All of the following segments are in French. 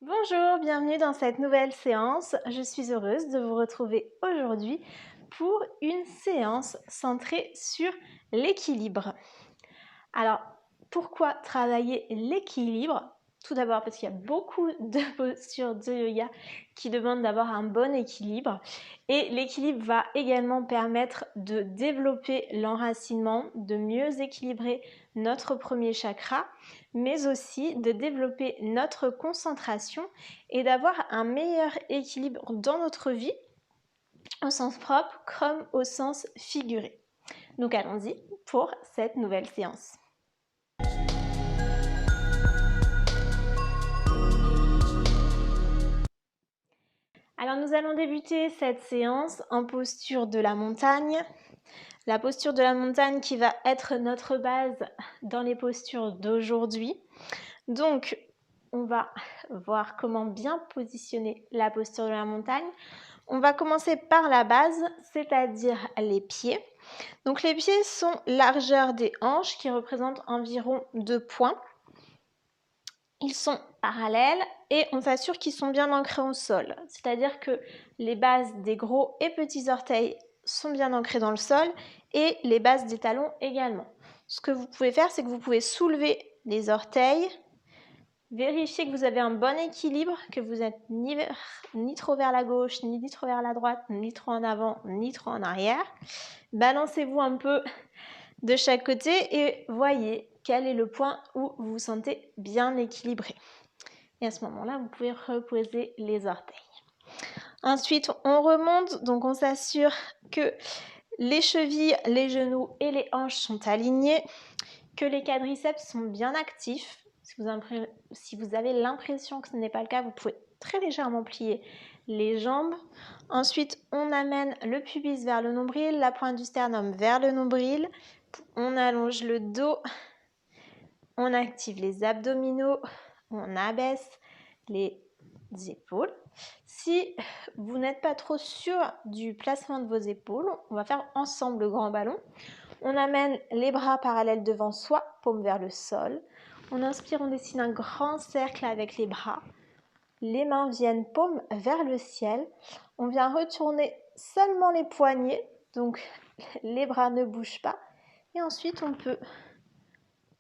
Bonjour, bienvenue dans cette nouvelle séance. Je suis heureuse de vous retrouver aujourd'hui pour une séance centrée sur l'équilibre. Alors, pourquoi travailler l'équilibre? Tout d'abord parce qu'il y a beaucoup de postures de yoga qui demandent d'avoir un bon équilibre et l'équilibre va également permettre de développer l'enracinement, de mieux équilibrer notre premier chakra, mais aussi de développer notre concentration et d'avoir un meilleur équilibre dans notre vie au sens propre comme au sens figuré. Donc allons-y pour cette nouvelle séance. Alors nous allons débuter cette séance en posture de la montagne. La posture de la montagne qui va être notre base dans les postures d'aujourd'hui. Donc on va voir comment bien positionner la posture de la montagne. On va commencer par la base, c'est-à-dire les pieds. Donc les pieds sont largeur des hanches qui représentent environ 2 points. Ils sont parallèles et on s'assure qu'ils sont bien ancrés au sol. C'est-à-dire que les bases des gros et petits orteils sont bien ancrés dans le sol et les bases des talons également. Ce que vous pouvez faire, c'est que vous pouvez soulever les orteils, vérifier que vous avez un bon équilibre, que vous n'êtes ni trop vers la gauche, ni trop vers la droite, ni trop en avant, ni trop en arrière. Balancez-vous un peu de chaque côté et voyez quel est le point où vous vous sentez bien équilibré. Et à ce moment-là, vous pouvez reposer les orteils. Ensuite, on remonte, donc on s'assure que les chevilles, les genoux et les hanches sont alignés, que les quadriceps sont bien actifs. Si vous avez l'impression que ce n'est pas le cas, vous pouvez très légèrement plier les jambes. Ensuite, on amène le pubis vers le nombril, la pointe du sternum vers le nombril. On allonge le dos, on active les abdominaux, on abaisse les épaules. Si vous n'êtes pas trop sûr du placement de vos épaules, on va faire ensemble le grand ballon. On amène les bras parallèles devant soi, paume vers le sol. On inspire, on dessine un grand cercle avec les bras. Les mains viennent paume vers le ciel. On vient retourner seulement les poignets, donc les bras ne bougent pas. Et ensuite, on peut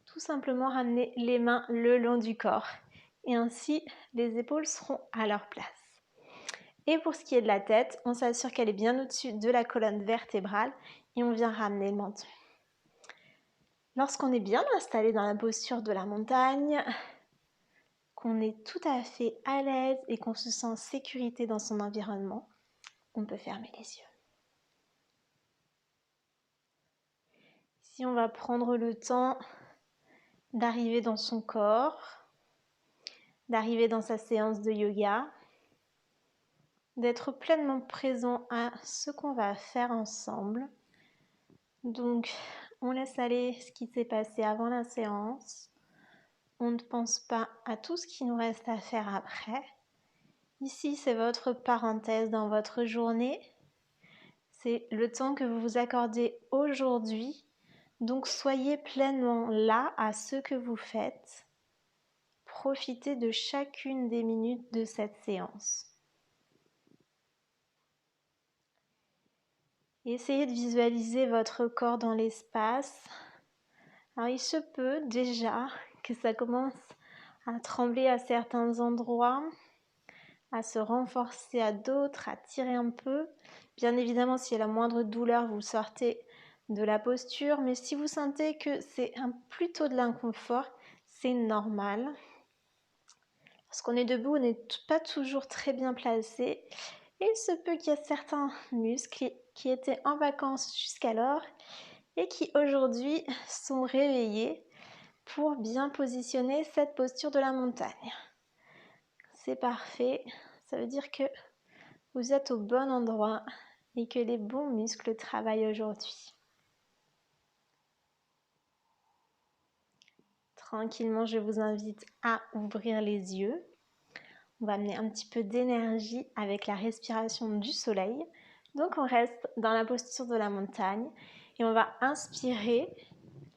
tout simplement ramener les mains le long du corps. Et ainsi, les épaules seront à leur place. Et pour ce qui est de la tête, on s'assure qu'elle est bien au-dessus de la colonne vertébrale et on vient ramener le menton. Lorsqu'on est bien installé dans la posture de la montagne, qu'on est tout à fait à l'aise et qu'on se sent en sécurité dans son environnement, on peut fermer les yeux. Ici, on va prendre le temps d'arriver dans son corps, d'arriver dans sa séance de yoga, d'être pleinement présent à ce qu'on va faire ensemble. Donc, on laisse aller ce qui s'est passé avant la séance. On ne pense pas à tout ce qui nous reste à faire après. Ici, c'est votre parenthèse dans votre journée. C'est le temps que vous vous accordez aujourd'hui. Donc, soyez pleinement là à ce que vous faites. Profitez de chacune des minutes de cette séance. Essayez de visualiser votre corps dans l'espace. Alors, il se peut déjà que ça commence à trembler à certains endroits, à se renforcer à d'autres, à tirer un peu. Bien évidemment, s'il y a la moindre douleur, vous sortez de la posture. Mais si vous sentez que c'est plutôt de l'inconfort, c'est normal. Lorsqu'on est debout, on n'est pas toujours très bien placé. Et il se peut qu'il y ait certains muscles qui étaient en vacances jusqu'alors et qui aujourd'hui sont réveillés pour bien positionner cette posture de la montagne. C'est parfait, ça veut dire que vous êtes au bon endroit et que les bons muscles travaillent aujourd'hui. Tranquillement, je vous invite à ouvrir les yeux. On va amener un petit peu d'énergie avec la respiration du soleil. Donc on reste dans la posture de la montagne et on va inspirer,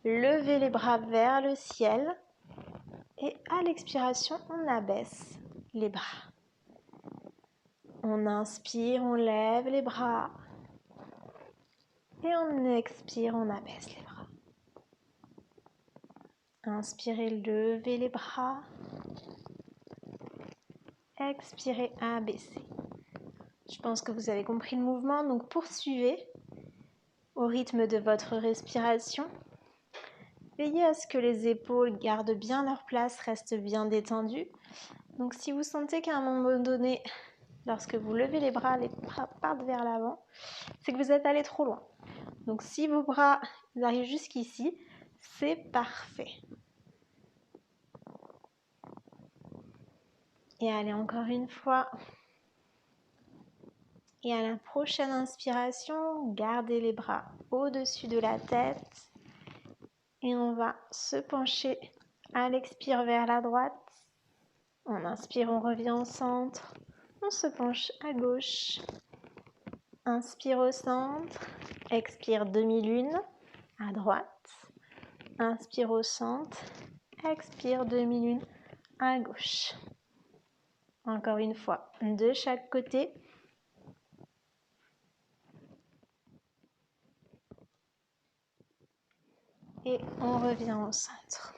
lever les bras vers le ciel et à l'expiration, on abaisse les bras. On inspire, on lève les bras. Et on expire, on abaisse les bras. Inspirez, levez les bras. Expirez, abaissez. Je pense que vous avez compris le mouvement, donc poursuivez au rythme de votre respiration. Veillez à ce que les épaules gardent bien leur place, restent bien détendues. Donc si vous sentez qu'à un moment donné, lorsque vous levez les bras partent vers l'avant, c'est que vous êtes allé trop loin. Donc si vos bras arrivent jusqu'ici, c'est parfait. Et allez, encore une fois. Et à la prochaine inspiration, gardez les bras au-dessus de la tête. Et on va se pencher à l'expire vers la droite. On inspire, on revient au centre. On se penche à gauche. Inspire au centre. Expire demi-lune à droite. Inspire au centre. Expire demi-lune à gauche. Encore une fois, de chaque côté. Et on revient au centre.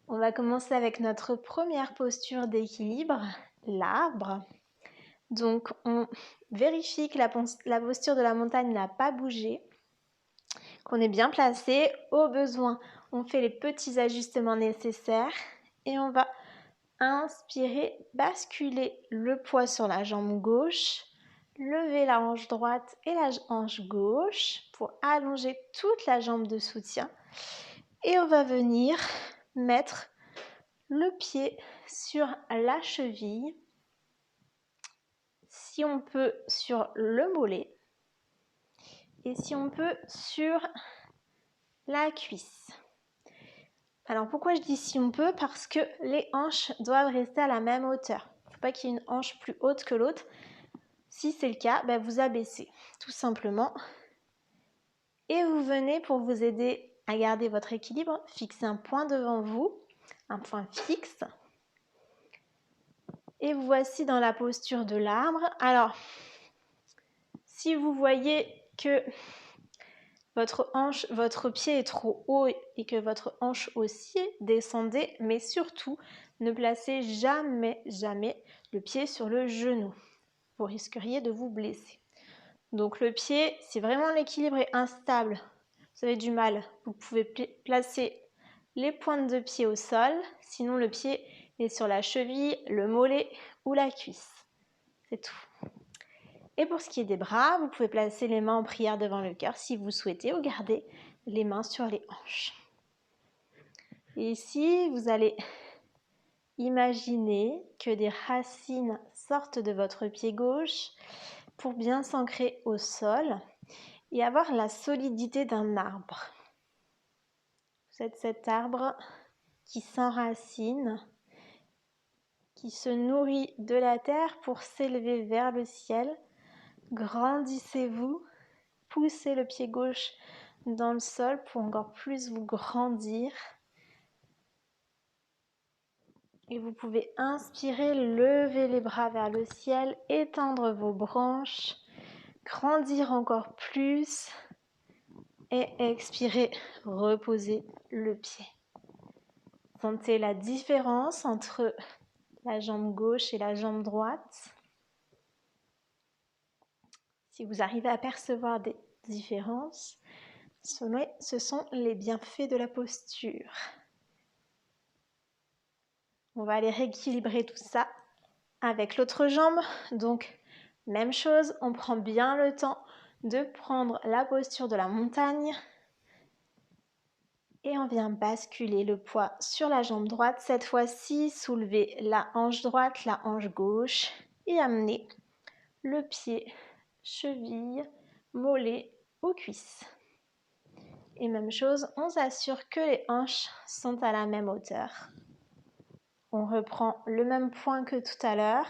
On va commencer avec notre première posture d'équilibre, l'arbre. Donc, on vérifie que la posture de la montagne n'a pas bougé, qu'on est bien placé. Au besoin, on fait les petits ajustements nécessaires et on va inspirer, basculer le poids sur la jambe gauche, lever la hanche droite et la hanche gauche pour allonger toute la jambe de soutien. Et on va venir mettre le pied sur la cheville, si on peut sur le mollet et si on peut sur la cuisse. Alors pourquoi je dis si on peut? Parce que les hanches doivent rester à la même hauteur. Il ne faut pas qu'il y ait une hanche plus haute que l'autre. Si c'est le cas, vous abaissez tout simplement. Et vous venez, pour vous aider à garder votre équilibre, fixer un point devant vous, un point fixe. Et vous voici dans la posture de l'arbre. Alors, si vous voyez que votre pied est trop haut et que votre hanche aussi, descendez, mais surtout, ne placez jamais le pied sur le genou. Vous risqueriez de vous blesser. Donc le pied, si vraiment l'équilibre est instable, vous avez du mal, vous pouvez placer les pointes de pied au sol, sinon le pied est sur la cheville, le mollet ou la cuisse. C'est tout. Et pour ce qui est des bras, vous pouvez placer les mains en prière devant le cœur si vous souhaitez, ou garder les mains sur les hanches. Et ici, vous allez imaginer que des racines sortent de votre pied gauche pour bien s'ancrer au sol et avoir la solidité d'un arbre. Vous êtes cet arbre qui s'enracine, qui se nourrit de la terre pour s'élever vers le ciel. Grandissez-vous, poussez le pied gauche dans le sol pour encore plus vous grandir. Et vous pouvez inspirer, lever les bras vers le ciel, étendre vos branches, grandir encore plus et expirer, reposer le pied. Sentez la différence entre la jambe gauche et la jambe droite. Si vous arrivez à percevoir des différences, ce sont les bienfaits de la posture. On va aller rééquilibrer tout ça avec l'autre jambe. Donc, même chose, on prend bien le temps de prendre la posture de la montagne et on vient basculer le poids sur la jambe droite. Cette fois-ci, soulevez la hanche droite, la hanche gauche et amenez le pied, cheville, mollet aux cuisses. Et même chose, on s'assure que les hanches sont à la même hauteur. On reprend le même point que tout à l'heure.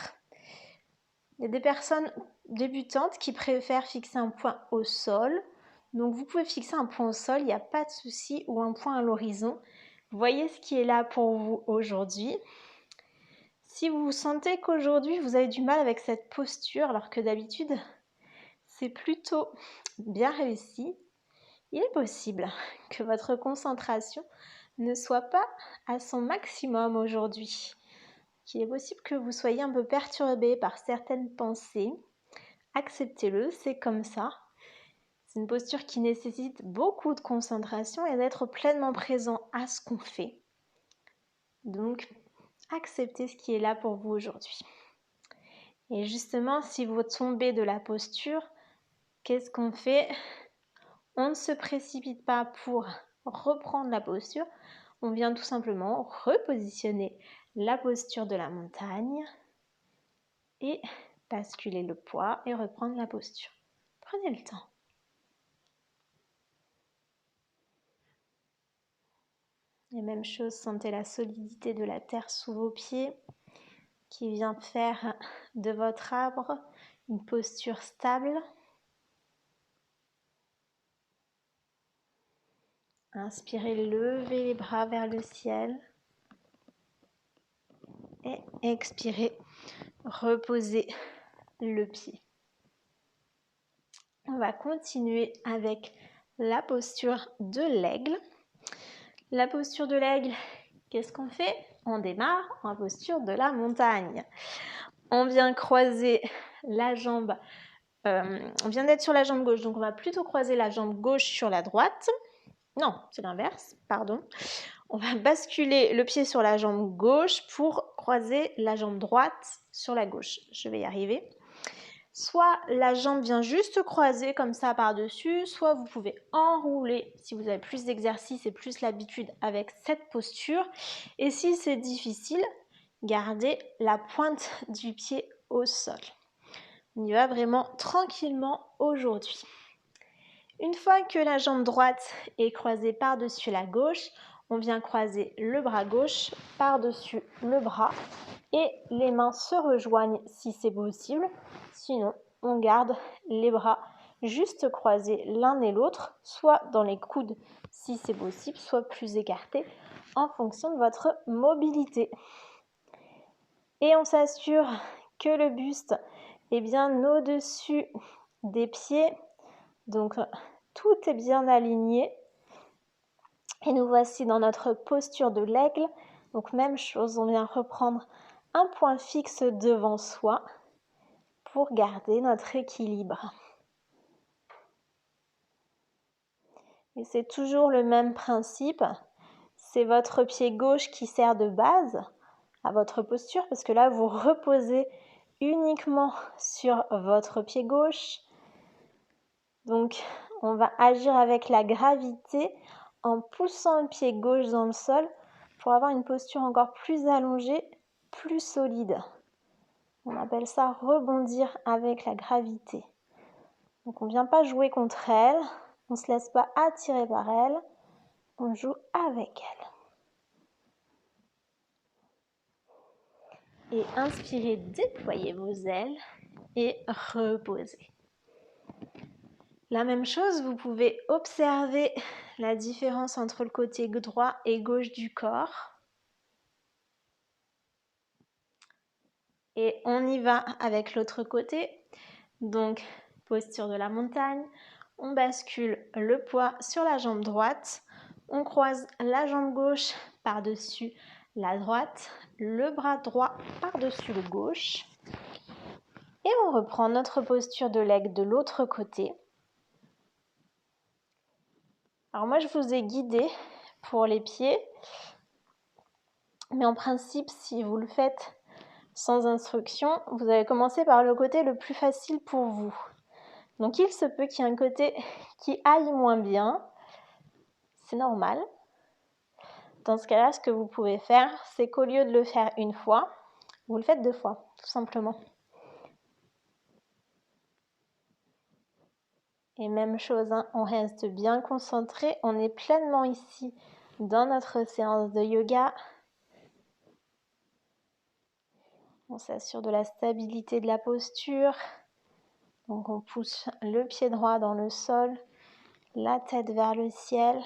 Il y a des personnes débutantes qui préfèrent fixer un point au sol. Donc vous pouvez fixer un point au sol, il n'y a pas de souci, ou un point à l'horizon. Voyez ce qui est là pour vous aujourd'hui. Si vous sentez qu'aujourd'hui vous avez du mal avec cette posture alors que d'habitude c'est plutôt bien réussi, il est possible que votre concentration ne soit pas à son maximum aujourd'hui. Il est possible que vous soyez un peu perturbé par certaines pensées. Acceptez-le, c'est comme ça. C'est une posture qui nécessite beaucoup de concentration et d'être pleinement présent à ce qu'on fait. Donc, acceptez ce qui est là pour vous aujourd'hui. Et justement, si vous tombez de la posture, qu'est-ce qu'on fait? On ne se précipite pas pour reprendre la posture. On vient tout simplement repositionner la posture de la montagne et basculer le poids et reprendre la posture. Prenez le temps. Et même chose, sentez la solidité de la terre sous vos pieds qui vient faire de votre arbre une posture stable. Inspirez, levez les bras vers le ciel. Et expirez, reposez le pied. On va continuer avec la posture de l'aigle. La posture de l'aigle, qu'est-ce qu'on fait? On démarre en posture de la montagne. On vient croiser la jambe, on vient d'être sur la jambe gauche, donc on va plutôt croiser la jambe gauche sur la droite. Non, c'est l'inverse, pardon. On va basculer le pied sur la jambe gauche pour croiser la jambe droite sur la gauche. Je vais y arriver. Soit la jambe vient juste croiser comme ça par-dessus, soit vous pouvez enrouler si vous avez plus d'exercice et plus l'habitude avec cette posture. Et si c'est difficile, gardez la pointe du pied au sol. On y va vraiment tranquillement aujourd'hui. Une fois que la jambe droite est croisée par-dessus la gauche, on vient croiser le bras gauche par-dessus le bras et les mains se rejoignent si c'est possible. Sinon, on garde les bras juste croisés l'un et l'autre, soit dans les coudes si c'est possible, soit plus écartés en fonction de votre mobilité. Et on s'assure que le buste est bien au-dessus des pieds. Donc, tout est bien aligné. Et nous voici dans notre posture de l'aigle. Donc, même chose, on vient reprendre un point fixe devant soi pour garder notre équilibre. Et c'est toujours le même principe. C'est votre pied gauche qui sert de base à votre posture parce que là, vous reposez uniquement sur votre pied gauche. Donc, on va agir avec la gravité en poussant le pied gauche dans le sol pour avoir une posture encore plus allongée, plus solide. On appelle ça rebondir avec la gravité. Donc, on ne vient pas jouer contre elle, on ne se laisse pas attirer par elle, on joue avec elle. Et inspirez, déployez vos ailes et reposez. La même chose, vous pouvez observer la différence entre le côté droit et gauche du corps. Et on y va avec l'autre côté. Donc, posture de la montagne. On bascule le poids sur la jambe droite. On croise la jambe gauche par-dessus la droite. Le bras droit par-dessus le gauche. Et on reprend notre posture de l'aigle de l'autre côté. Alors moi, je vous ai guidé pour les pieds. Mais en principe, si vous le faites sans instruction, vous allez commencer par le côté le plus facile pour vous. Donc il se peut qu'il y ait un côté qui aille moins bien. C'est normal. Dans ce cas-là, ce que vous pouvez faire, c'est qu'au lieu de le faire une fois, vous le faites 2 fois, tout simplement. Et même chose, hein, on reste bien concentré. On est pleinement ici dans notre séance de yoga. On s'assure de la stabilité de la posture. Donc on pousse le pied droit dans le sol, la tête vers le ciel.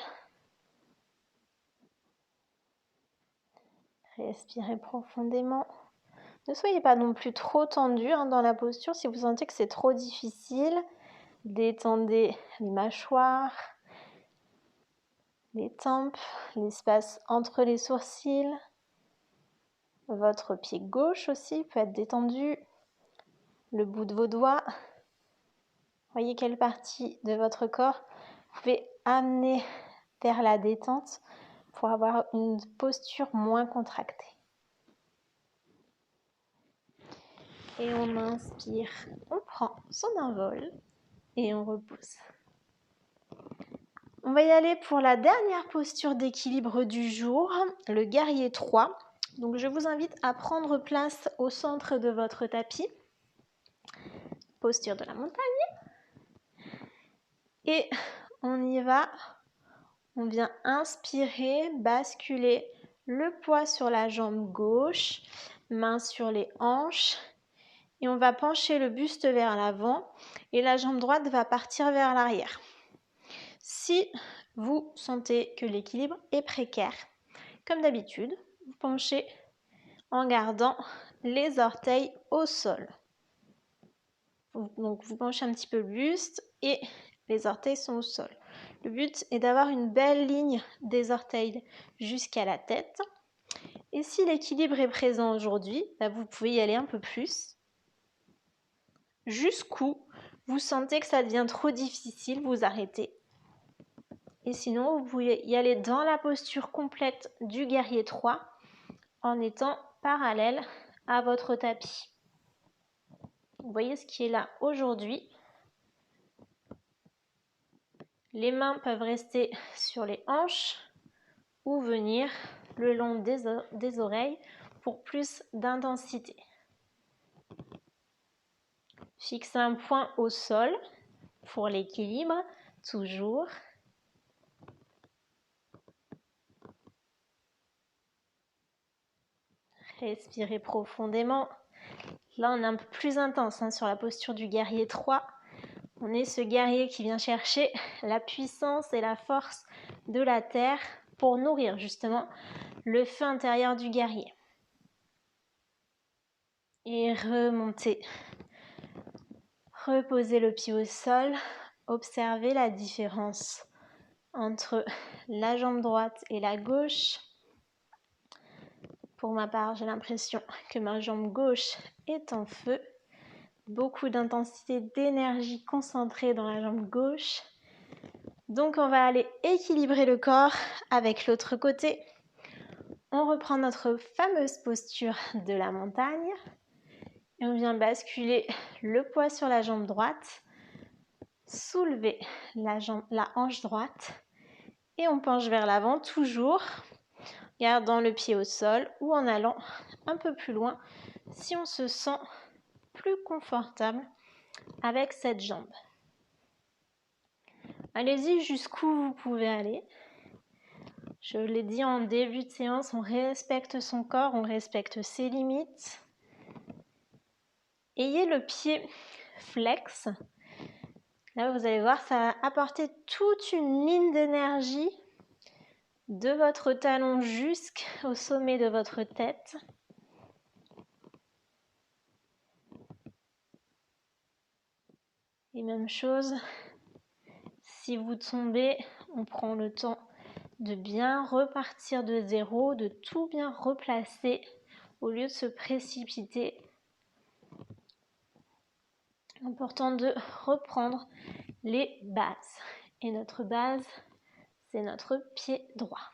Respirez profondément. Ne soyez pas non plus trop tendu dans la posture. Si vous sentez que c'est trop difficile, détendez les mâchoires, les tempes, l'espace entre les sourcils. Votre pied gauche aussi peut être détendu, le bout de vos doigts. Voyez quelle partie de votre corps vous pouvez amener vers la détente pour avoir une posture moins contractée. Et on inspire, on prend son envol et on repousse. On va y aller pour la dernière posture d'équilibre du jour, le guerrier 3. Donc je vous invite à prendre place au centre de votre tapis. Posture de la montagne. Et on y va. On vient inspirer, basculer le poids sur la jambe gauche, main sur les hanches. Et on va pencher le buste vers l'avant et la jambe droite va partir vers l'arrière. Si vous sentez que l'équilibre est précaire, comme d'habitude, vous penchez en gardant les orteils au sol. Donc vous penchez un petit peu le buste et les orteils sont au sol. Le but est d'avoir une belle ligne des orteils jusqu'à la tête. Et si l'équilibre est présent aujourd'hui, vous pouvez y aller un peu plus. Jusqu'où vous sentez que ça devient trop difficile, vous arrêtez. Et sinon, vous pouvez y aller dans la posture complète du guerrier 3 en étant parallèle à votre tapis. Vous voyez ce qui est là aujourd'hui. Les mains peuvent rester sur les hanches ou venir le long des oreilles pour plus d'intensité. Fixez un point au sol pour l'équilibre, toujours. Respirez profondément. Là, on est un peu plus intense sur la posture du guerrier 3. On est ce guerrier qui vient chercher la puissance et la force de la terre pour nourrir justement le feu intérieur du guerrier. Et remontez. Reposez le pied au sol. Observez la différence entre la jambe droite et la gauche. Pour ma part, j'ai l'impression que ma jambe gauche est en feu. Beaucoup d'intensité, d'énergie concentrée dans la jambe gauche. Donc on va aller équilibrer le corps avec l'autre côté. On reprend notre fameuse posture de la montagne. Et on vient basculer le poids sur la jambe droite. Soulever la hanche droite. Et on penche vers l'avant toujours, gardant le pied au sol ou en allant un peu plus loin si on se sent plus confortable avec cette jambe. Allez-y jusqu'où vous pouvez aller. Je l'ai dit en début de séance, on respecte son corps, on respecte ses limites. Ayez le pied flex. Là, vous allez voir, ça va apporter toute une ligne d'énergie de votre talon jusqu'au sommet de votre tête. Et même chose, si vous tombez, on prend le temps de bien repartir de zéro, de tout bien replacer au lieu de se précipiter. Important de reprendre les bases. Et notre base, c'est notre pied droit.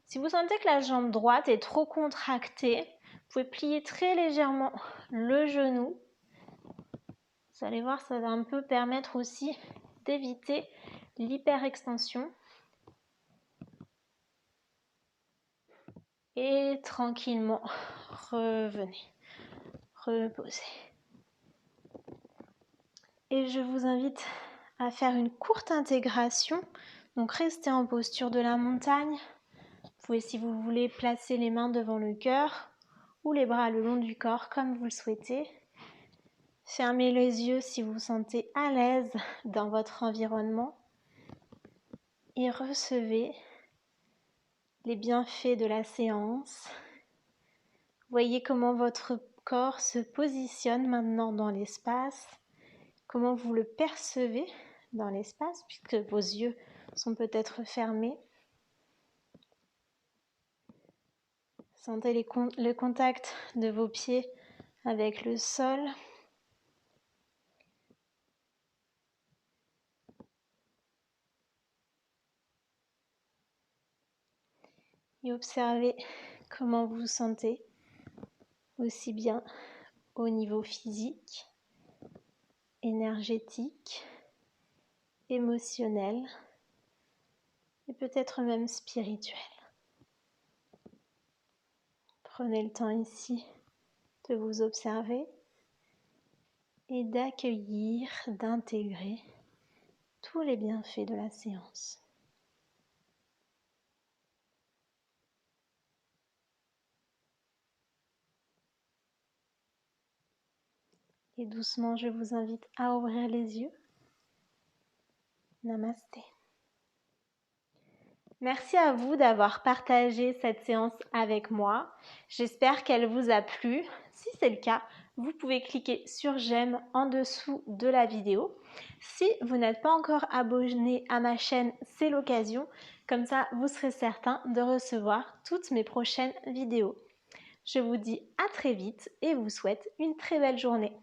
Si vous sentez que la jambe droite est trop contractée, vous pouvez plier très légèrement le genou. Vous allez voir, ça va un peu permettre aussi d'éviter l'hyperextension. Et tranquillement, revenez, reposez. Et je vous invite à faire une courte intégration. Donc restez en posture de la montagne. Vous pouvez, si vous voulez, placer les mains devant le cœur ou les bras le long du corps comme vous le souhaitez. Fermez les yeux si vous vous sentez à l'aise dans votre environnement et recevez les bienfaits de la séance. Voyez comment votre corps se positionne maintenant dans l'espace, comment vous le percevez dans l'espace, puisque vos yeux sont peut-être fermés. Sentez le contact de vos pieds avec le sol. Et observez comment vous vous sentez, aussi bien au niveau physique, énergétique, émotionnel et peut-être même spirituel. Prenez le temps ici de vous observer et d'accueillir, d'intégrer tous les bienfaits de la séance. Et doucement, je vous invite à ouvrir les yeux. Namasté. Merci à vous d'avoir partagé cette séance avec moi. J'espère qu'elle vous a plu. Si c'est le cas, vous pouvez cliquer sur j'aime en dessous de la vidéo. Si vous n'êtes pas encore abonné à ma chaîne, c'est l'occasion. Comme ça, vous serez certain de recevoir toutes mes prochaines vidéos. Je vous dis à très vite et vous souhaite une très belle journée.